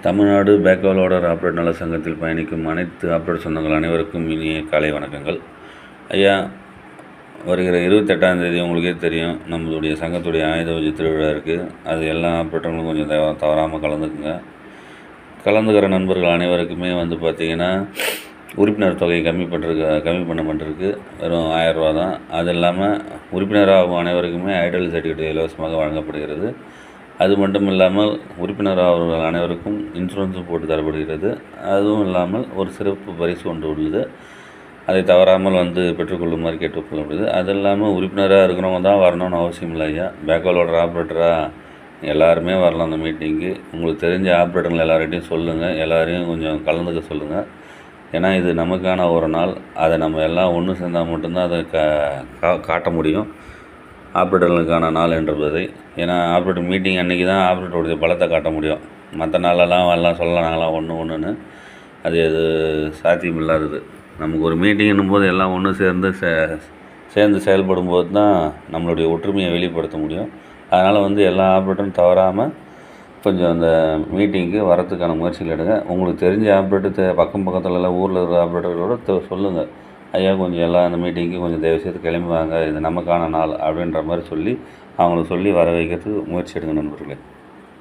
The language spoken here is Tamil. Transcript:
தமிழ்நாடு பேக்ஹால் லோடர் ஆப்ரேட்டர் நல சங்கத்தில் பயணிக்கும் அனைத்து ஆப்ரேட்டர் சொந்தங்கள் அனைவருக்கும் இனிய காலை வணக்கங்கள். ஐயா, வருகிற 28ஆம் தேதி உங்களுக்கே தெரியும், நம்மளுடைய சங்கத்துடைய ஆயுத பூஜை திருவிழா இருக்குது. அது எல்லா ஆப்ரேட்டர்களும் கொஞ்சம் தவறாமல் கலந்துக்குங்க. கலந்துக்கிற நண்பர்கள் அனைவருக்குமே பார்த்திங்கன்னா உறுப்பினர் தொகை கம்மி பண்ணப்பட்டிருக்கு. வெறும் 1000 ரூபா தான். அது இல்லாமல் உறுப்பினராகும் அனைவருக்குமே ஐடல் சர்டிஃபிகேட் இலவசமாக வழங்கப்படுகிறது. அது மட்டும் இல்லாமல் உறுப்பினராக அனைவருக்கும் இன்சூரன்ஸும் போட்டு தரப்படுகிறது. அதுவும் இல்லாமல் ஒரு சிறப்பு பரிசு ஒன்று உள்ளது. அதை தவறாமல் பெற்றுக்கொள்ளுமாறு கேட்டுக்கொள்ளப்படுது. அது இல்லாமல் உறுப்பினராக இருக்கிறவங்க தான் வரணும்னு அவசியம் இல்லை ஐயா. பேக்ஹால் லோடர் ஆப்ரேட்டராக எல்லாருமே வரலாம் அந்த மீட்டிங்கு. உங்களுக்கு தெரிஞ்ச ஆப்ரேட்டர்கள் எல்லார்கிட்டையும் சொல்லுங்கள், எல்லாரையும் கொஞ்சம் கலந்துக்க சொல்லுங்கள். ஏன்னா இது நமக்கான ஒரு நாள். அதை நம்ம எல்லாம் ஒன்று சேர்ந்தால் மட்டும்தான் அதை காட்ட முடியும், ஆப்ரேட்டர்களுக்கான நாள் என்பதை. ஏன்னா ஆப்ரேட்டர் மீட்டிங் அன்றைக்கி தான் ஆப்ரேட்டருடைய பலத்தை காட்ட முடியும். மற்ற நாளெல்லாம் எல்லாம் சொல்லலாம் நாங்களாம் ஒன்றுன்னு. அது சாத்தியம் இல்லாதது. நமக்கு ஒரு மீட்டிங்கும் போது எல்லாம் ஒன்று சேர்ந்து செயல்படும் போது தான் நம்மளுடைய ஒற்றுமையை வெளிப்படுத்த முடியும். அதனால் எல்லா ஆப்ரேட்டரும் தவறாமல் கொஞ்சம் அந்த மீட்டிங்க்கு வரத்துக்கான முயற்சிகள் எடுங்க. உங்களுக்கு தெரிஞ்ச ஆப்ரேட்டர் பக்கத்துலலாம் ஊரில் இருக்கிற ஆப்ரேட்டரோட சொல்லுங்கள், ஐயா கொஞ்சம் எல்லாம் அந்த மீட்டிங்க்கு கொஞ்சம் தயவுசெய்து கிளம்பி வாங்க, இது நமக்கான நாள் அப்படின்ற மாதிரி சொல்லி அவங்களுக்கு வர வைக்கிறதுக்கு முயற்சி எடுங்க நண்பர்களே.